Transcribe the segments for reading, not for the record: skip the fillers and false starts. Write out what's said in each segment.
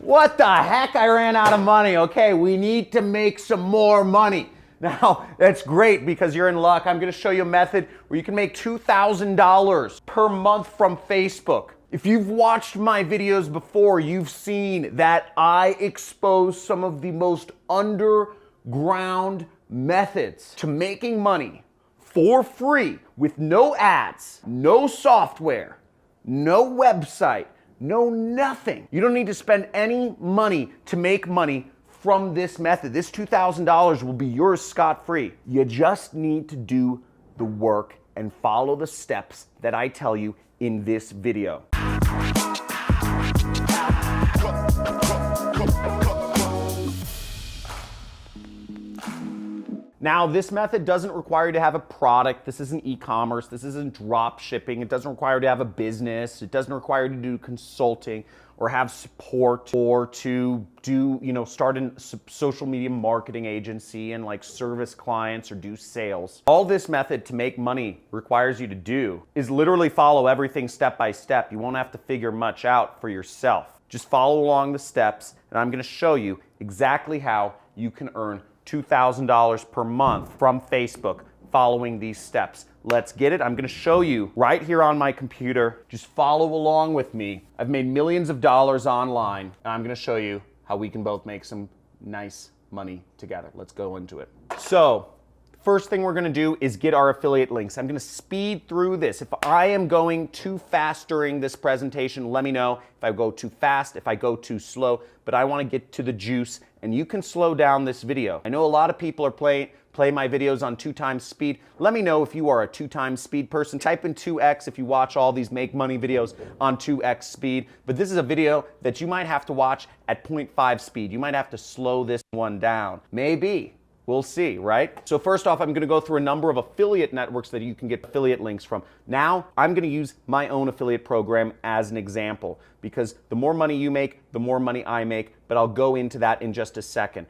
What the heck? I ran out of money. Okay, we need to make some more money. Now, that's great because you're in luck. I'm going to show you a method where you can make $2,000 per month from Facebook. If you've watched my videos before, you've seen that I expose some of the most underground methods to making money for free with no ads, no software, no website, no nothing. You don't need to spend any money to make money from this method. This $2,000 will be yours scot-free. You just need to do the work and follow the steps that I tell you in this video. Now, this method doesn't require you to have a product. This isn't e-commerce. This isn't drop shipping. It doesn't require you to have a business. It doesn't require you to do consulting or have support or to do, start a social media marketing agency and like service clients or do sales. All this method to make money requires you to do is literally follow everything step by step. You won't have to figure much out for yourself. Just follow along the steps, and I'm going to show you exactly how you can earn $2,000 per month from Facebook following these steps. Let's get it. I'm going to show you right here on my computer. Just follow along with me. I've made millions of dollars online, and I'm going to show you how we can both make some nice money together. Let's go into it. So, first thing we're going to do is get our affiliate links. I'm going to speed through this. If I am going too fast during this presentation, let me know. If I go too fast, if I go too slow, but I want to get to the juice, and you can slow down this video. I know a lot of people are play my videos on 2x speed. Let me know if you are a 2x speed person. Type in 2x if you watch all these make money videos on 2x speed. But this is a video that you might have to watch at 0.5 speed. You might have to slow this one down. Maybe. We'll see, right? So first off, I'm going to go through a number of affiliate networks that you can get affiliate links from. Now, I'm going to use my own affiliate program as an example because the more money you make, the more money I make, but I'll go into that in just a second.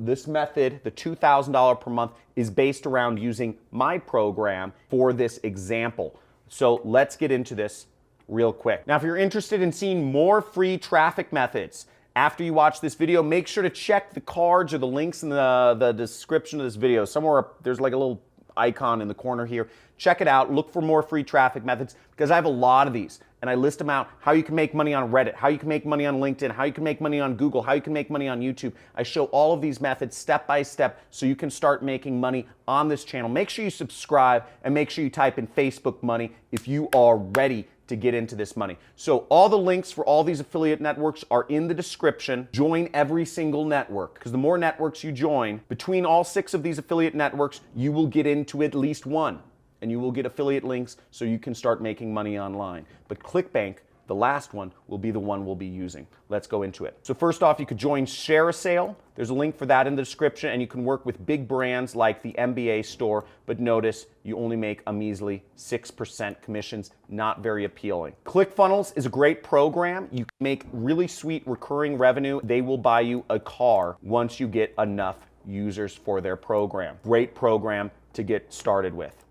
This method, the $2,000 per month, is based around using my program for this example. So let's get into this real quick. Now, if you're interested in seeing more free traffic methods, after you watch this video, make sure to check the cards or the links in the description of this video. Somewhere there's like a little icon in the corner here. Check it out. Look for more free traffic methods because I have a lot of these. And I list them out, how you can make money on Reddit, how you can make money on LinkedIn, how you can make money on Google, how you can make money on YouTube. I show all of these methods step by step so you can start making money on this channel. Make sure you subscribe and make sure you type in Facebook money if you are ready to get into this money. So all the links for all these affiliate networks are in the description. Join every single network because the more networks you join, between all 6 of these affiliate networks, you will get into at least one and you will get affiliate links so you can start making money online. But ClickBank, the last one, will be the one we'll be using. Let's go into it. So first off, you could join ShareASale. There's a link for that in the description, and you can work with big brands like the MBA store, but notice you only make a measly 6% commissions, not very appealing. ClickFunnels is a great program. You can make really sweet recurring revenue. They will buy you a car once you get enough users for their program. Great program to get started with.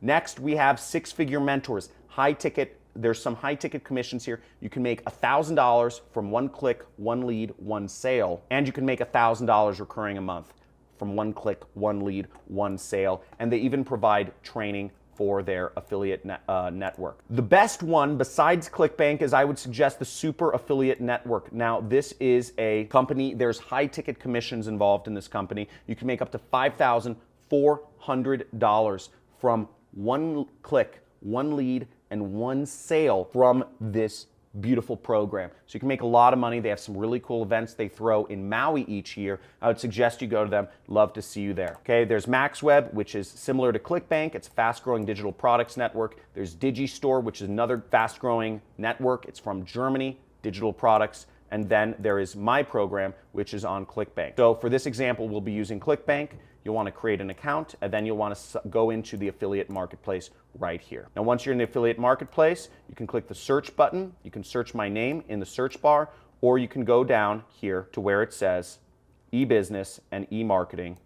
Next, we have Six Figure Mentors, high ticket. There's some high ticket commissions here. You can make $1,000 from one click, one lead, one sale, and you can make $1,000 recurring a month from one click, one lead, one sale, and they even provide training for their affiliate network. The best one besides ClickBank is I would suggest the Super Affiliate Network. Now, this is a company, there's high ticket commissions involved in this company. You can make up to $5,400 from one click, one lead, and one sale from this beautiful program. So you can make a lot of money. They have some really cool events they throw in Maui each year. I would suggest you go to them. Love to see you there. Okay, there's MaxWeb, which is similar to ClickBank. It's a fast-growing digital products network. There's Digistore, which is another fast-growing network. It's from Germany, digital products. And then there is my program, which is on ClickBank. So for this example, we'll be using ClickBank. You'll want to create an account, and then you'll want to go into the affiliate marketplace right here. Now, once you're in the affiliate marketplace, you can click the search button. You can search my name in the search bar, or you can go down here to where it says e-business and e-marketing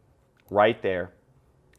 right there,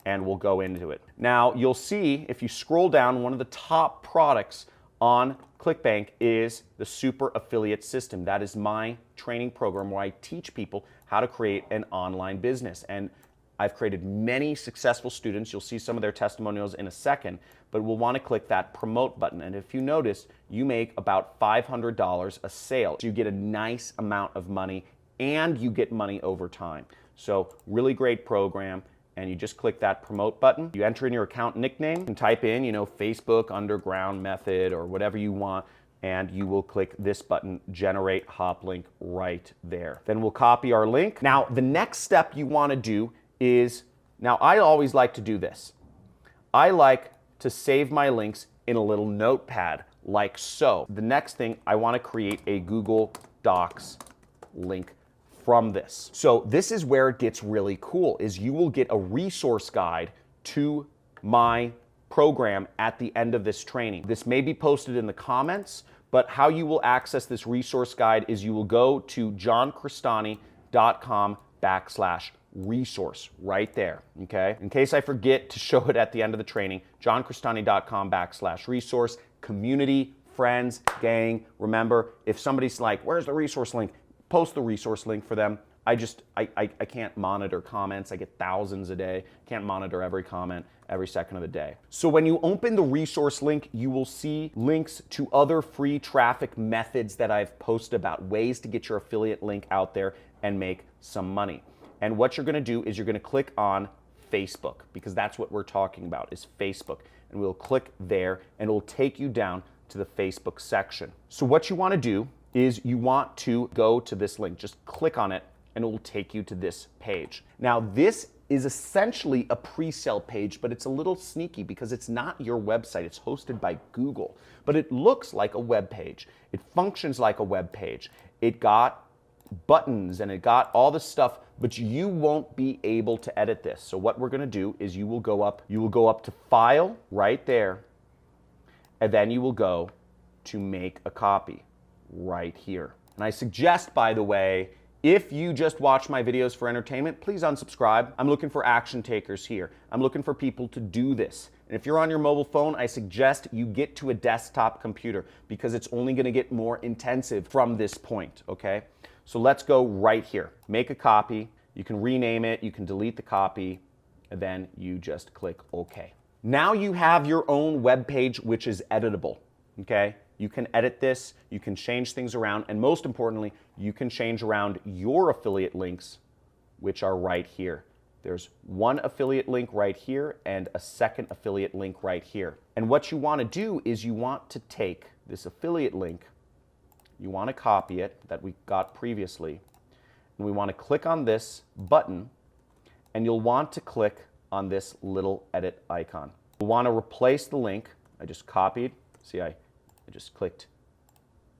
and we'll go into it. Now, you'll see if you scroll down, one of the top products on ClickBank is the Super Affiliate System. That is my training program where I teach people how to create an online business. And I've created many successful students. You'll see some of their testimonials in a second, but we'll want to click that promote button. And if you notice, you make about $500 a sale. So you get a nice amount of money and you get money over time. So really great program. And you just click that promote button. You enter in your account nickname and type in, Facebook Underground Method or whatever you want, and you will click this button, generate hop link, right there. Then we'll copy our link. Now, the next step you want to do is, now I always like to do this. I like to save my links in a little notepad like so. The next thing, I want to create a Google Docs link from this. So this is where it gets really cool, is you will get a resource guide to my program at the end of this training. This may be posted in the comments, but how you will access this resource guide is you will go to johncristani.com/resource right there, okay? In case I forget to show it at the end of the training, johncristani.com/resource, community, friends, gang. Remember, if somebody's like, where's the resource link? Post the resource link for them. I can't monitor comments. I get thousands a day. Can't monitor every comment every second of the day. So when you open the resource link, you will see links to other free traffic methods that I've posted about, ways to get your affiliate link out there and make some money. And what you're gonna do is you're gonna click on Facebook, because that's what we're talking about, is Facebook. And we'll click there and it will take you down to the Facebook section. So what you wanna do is you want to go to this link. Just click on it and it will take you to this page. Now this is essentially a pre-sale page, but it's a little sneaky because it's not your website. It's hosted by Google, but it looks like a web page. It functions like a web page. It got buttons and it got all this stuff, but you won't be able to edit this. So what we're gonna do is you will go up to File right there, and then you will go to Make a Copy right here. And I suggest, by the way, if you just watch my videos for entertainment, please unsubscribe. I'm looking for action takers here. I'm looking for people to do this. And if you're on your mobile phone, I suggest you get to a desktop computer because it's only gonna get more intensive from this point, okay? So let's go right here. Make a copy. You can rename it, you can delete the copy, and then you just click OK. Now you have your own web page which is editable, okay? You can edit this, you can change things around, and most importantly, you can change around your affiliate links, which are right here. There's one affiliate link right here and a second affiliate link right here. And what you want to do is you want to take this affiliate link, you want to copy it that we got previously, and we want to click on this button, and you'll want to click on this little edit icon. You'll want to replace the link. I just copied, see I just clicked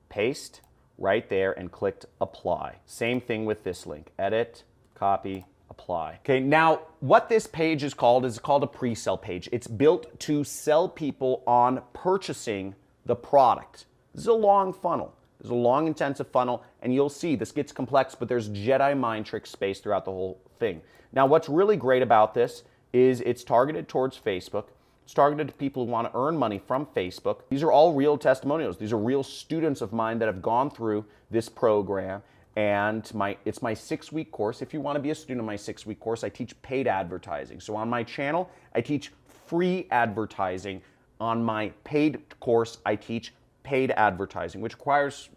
paste right there and clicked apply. Same thing with this link, edit, copy, apply. Okay, now what this page is called a pre-sale page. It's built to sell people on purchasing the product. This is a long funnel. There's a long intensive funnel, and you'll see this gets complex, but there's Jedi mind trick space throughout the whole thing. Now what's really great about this is it's targeted towards Facebook. It's targeted to people who want to earn money from Facebook. These are all real testimonials. These are real students of mine that have gone through this program, and it's my 6-week course. If you want to be a student of my 6-week course, I teach paid advertising. So on my channel, I teach free advertising. On my paid course, I teach paid advertising, which requires,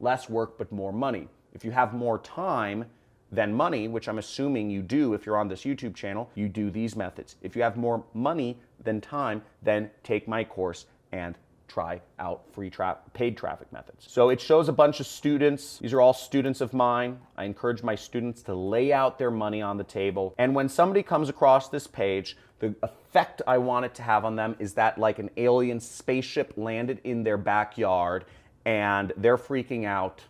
less work but more money. If you have more time than money, which I'm assuming you do if you're on this YouTube channel, you do these methods. If you have more money than time, then take my course and try out paid traffic methods. So it shows a bunch of students. These are all students of mine. I encourage my students to lay out their money on the table. And when somebody comes across this page, the effect I want it to have on them is that like an alien spaceship landed in their backyard and they're freaking out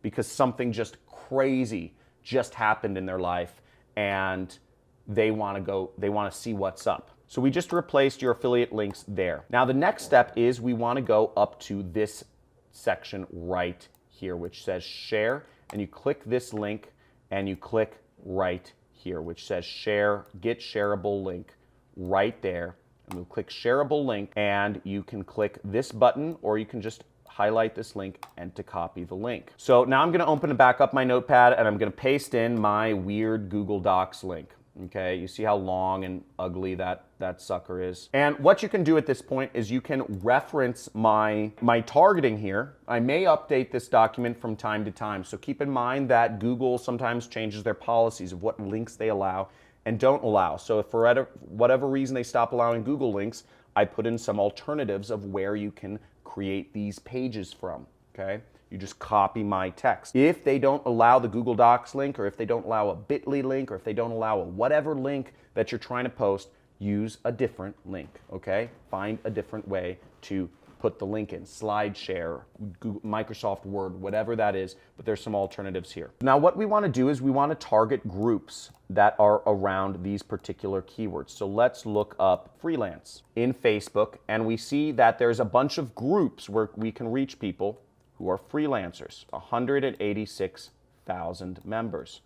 because something just crazy just happened in their life and they want to see what's up. So we just replaced your affiliate links there. Now the next step is we want to go up to this section right here, which says share, and you click this link and you click right here, which says share, get shareable link right there. and we'll click shareable link, and you can click this button, or you can just highlight this link and to copy the link. So now I'm going to open back up my notepad, and I'm going to paste in my weird Google Docs link. Okay, you see how long and ugly that sucker is. And what you can do at this point is you can reference my targeting here. I may update this document from time to time, so keep in mind that Google sometimes changes their policies of what links they allow and don't allow. So if for whatever reason they stop allowing Google links, I put in some alternatives of where you can create these pages from, okay? You just copy my text. If they don't allow the Google Docs link, or if they don't allow a bit.ly link, or if they don't allow a whatever link that you're trying to post, use a different link, okay? Find a different way to put the link in. SlideShare, Google, Microsoft Word, whatever that is, but there's some alternatives here. Now what we want to do is we want to target groups that are around these particular keywords. So let's look up freelance in Facebook, and we see that there's a bunch of groups where we can reach people who are freelancers, 186,000 members.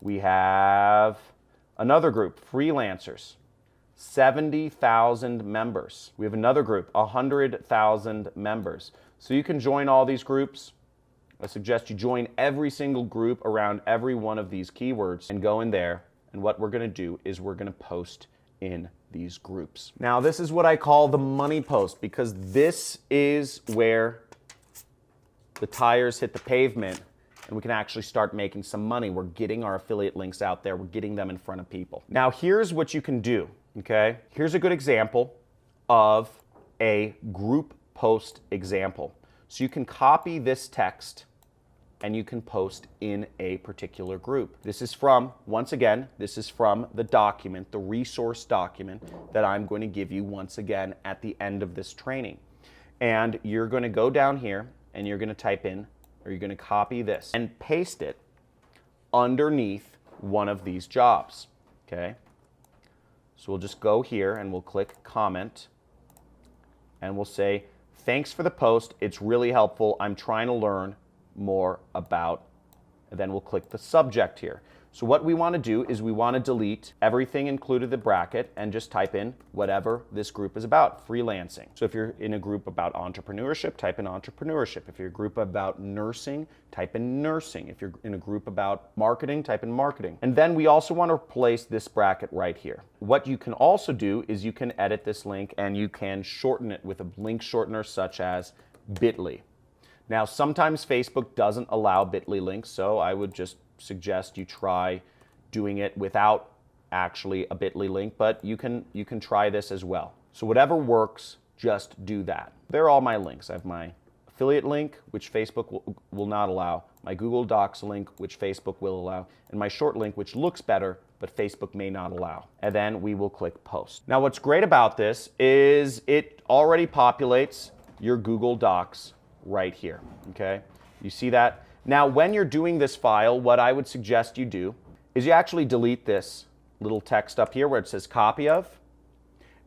We have another group, freelancers, 70,000 members. We have another group, 100,000 members. So you can join all these groups. I suggest you join every single group around every one of these keywords and go in there. And what we're gonna do is we're gonna post in these groups. Now this is what I call the money post, because this is where the tires hit the pavement and we can actually start making some money. We're getting our affiliate links out there. We're getting them in front of people. Now here's what you can do, okay? Here's a good example of a group post example. So you can copy this text and you can post in a particular group. This is from, once again, this is from the document, the resource document that I'm going to give you once again at the end of this training. And you're going to go down here and you're going to type in, or you're going to copy this and paste it underneath one of these jobs, okay? So we'll just go here and we'll click comment and we'll say, thanks for the post, it's really helpful, I'm trying to learn more about, and then we'll click the subject here. So what we want to do is we want to delete everything included the bracket and just type in whatever this group is about, freelancing. So if you're in a group about entrepreneurship, type in entrepreneurship. If you're in a group about nursing, type in nursing. If you're in a group about marketing, type in marketing. And then we also want to replace this bracket right here. What you can also do is you can edit this link and you can shorten it with a link shortener such as bit.ly. Now sometimes Facebook doesn't allow bit.ly links, so I would just suggest you try doing it without actually a bit.ly link, but you can try this as well. So whatever works, just do that. They're all my links. I have my affiliate link, which Facebook will not allow, my Google Docs link, which Facebook will allow, and my short link, which looks better, but Facebook may not allow. And then we will click post. Now what's great about this is it already populates your Google Docs right here, okay? You see that? Now, when you're doing this file, what I would suggest you do is you actually delete this little text up here where it says copy of,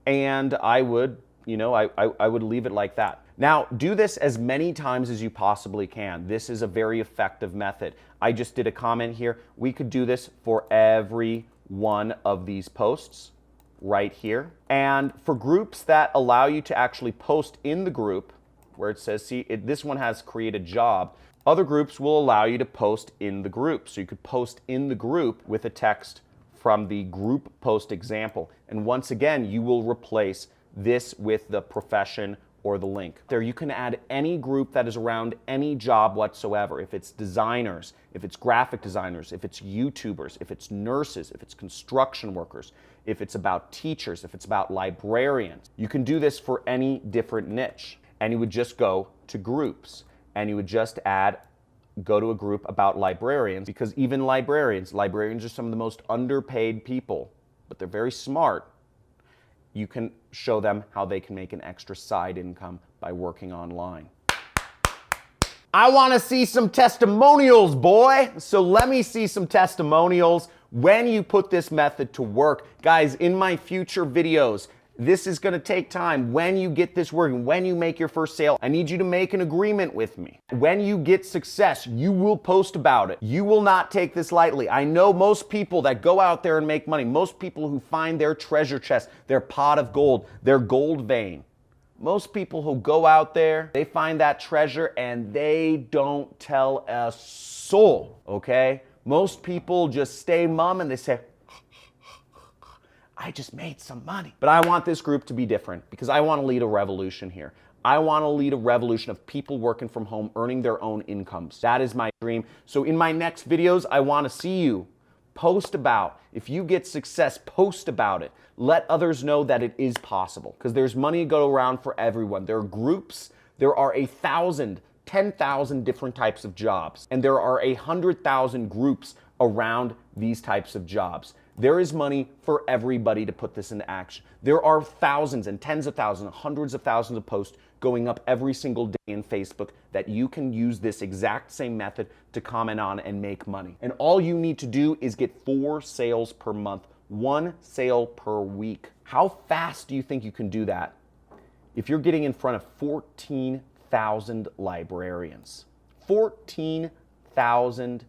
and I would, I would leave it like that. Now, do this as many times as you possibly can. This is a very effective method. I just did a comment here. We could do this for every one of these posts right here. And for groups that allow you to actually post in the group, where it says, see, this one has create a job. Other groups will allow you to post in the group. So you could post in the group with a text from the group post example. And once again, you will replace this with the profession or the link. There you can add any group that is around any job whatsoever. If it's designers, if it's graphic designers, if it's YouTubers, if it's nurses, if it's construction workers, if it's about teachers, if it's about librarians. You can do this for any different niche. And you would just go to groups and you would just go to a group about librarians, because even librarians are some of the most underpaid people, but they're very smart. You can show them how they can make an extra side income by working online. I want to see some testimonials, boy. So let me see some testimonials when you put this method to work. Guys, in my future videos, This is gonna take time. When you get this working, when you make your first sale, I need you to make an agreement with me. When you get success, you will post about it. You will not take this lightly. I know most people that go out there and make money, most people who find their treasure chest, their pot of gold, their gold vein. Most people who go out there, they find that treasure and they don't tell a soul, okay? Most people just stay mum and they say, I just made some money. But I want this group to be different because I want to lead a revolution here. I want to lead a revolution of people working from home, earning their own incomes. That is my dream. So in my next videos, I want to see you post about. If you get success, post about it. Let others know that it is possible because there's money to go around for everyone. There are groups. There are 1,000, 10,000 different types of jobs, and there are 100,000 groups around these types of jobs. There is money for everybody to put this into action. There are thousands and tens of thousands, hundreds of thousands of posts going up every single day in Facebook that you can use this exact same method to comment on and make money. And all you need to do is get 4 sales per month, 1 sale per week. How fast do you think you can do that if you're getting in front of 14,000 librarians? 14,000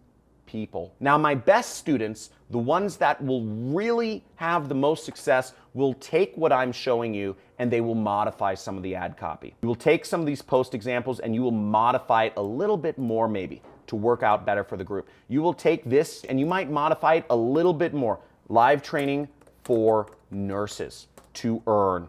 people. Now, my best students, the ones that will really have the most success, will take what I'm showing you and they will modify some of the ad copy. You will take some of these post examples and you will modify it a little bit more maybe to work out better for the group. You will take this and you might modify it a little bit more. Live training for nurses to earn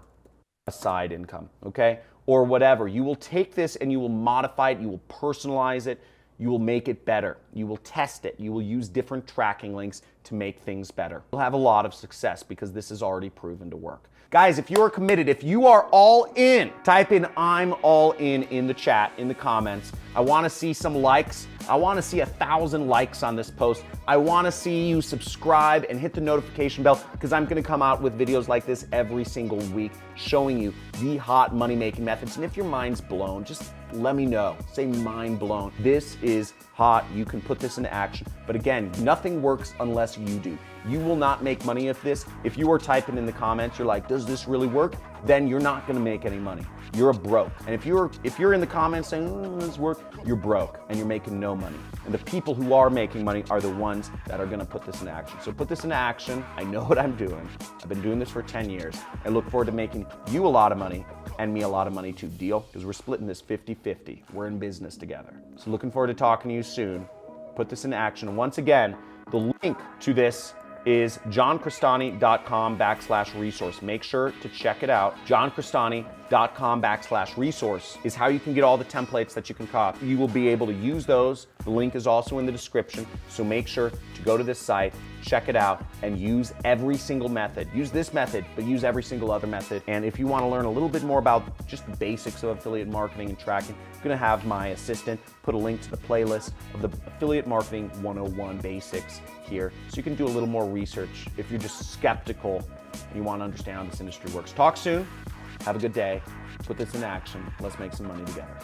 a side income, okay? Or whatever. You will take this and you will modify it, you will personalize it, you will make it better. You will test it. You will use different tracking links to make things better. You'll have a lot of success because this is already proven to work. Guys, if you are committed, if you are all in, type in I'm all in the chat, in the comments. I want to see some likes. I want to see 1,000 likes on this post. I want to see you subscribe and hit the notification bell because I'm going to come out with videos like this every single week showing you the hot money-making methods. And if your mind's blown, just let me know. Say mind blown. This is hot. You can put this into action. But again, nothing works unless you do. You will not make money if this. If you are typing in the comments, you're like, does this really work? Then you're not going to make any money. You're a broke. And if you're in the comments saying, oh, this work, you're broke and you're making no money. And the people who are making money are the ones that are going to put this into action. So put this into action. I know what I'm doing. I've been doing this for 10 years. I look forward to making you a lot of money and me a lot of money too. Deal? Because we're splitting this 50-50. We're in business together. So looking forward to talking to you soon. Put this into action. And once again, the link to this is johncristani.com/resource. Make sure to check it out. johncristani.com/resource is how you can get all the templates that you can copy. You will be able to use those. The link is also in the description. So make sure to go to this site, check it out, and use every single method. Use this method, but use every single other method. And if you want to learn a little bit more about just the basics of affiliate marketing and tracking, I'm going to have my assistant put a link to the playlist of the Affiliate Marketing 101 Basics here. So you can do a little more research if you're just skeptical and you want to understand how this industry works. Talk soon. Have a good day. Put this in action. Let's make some money together.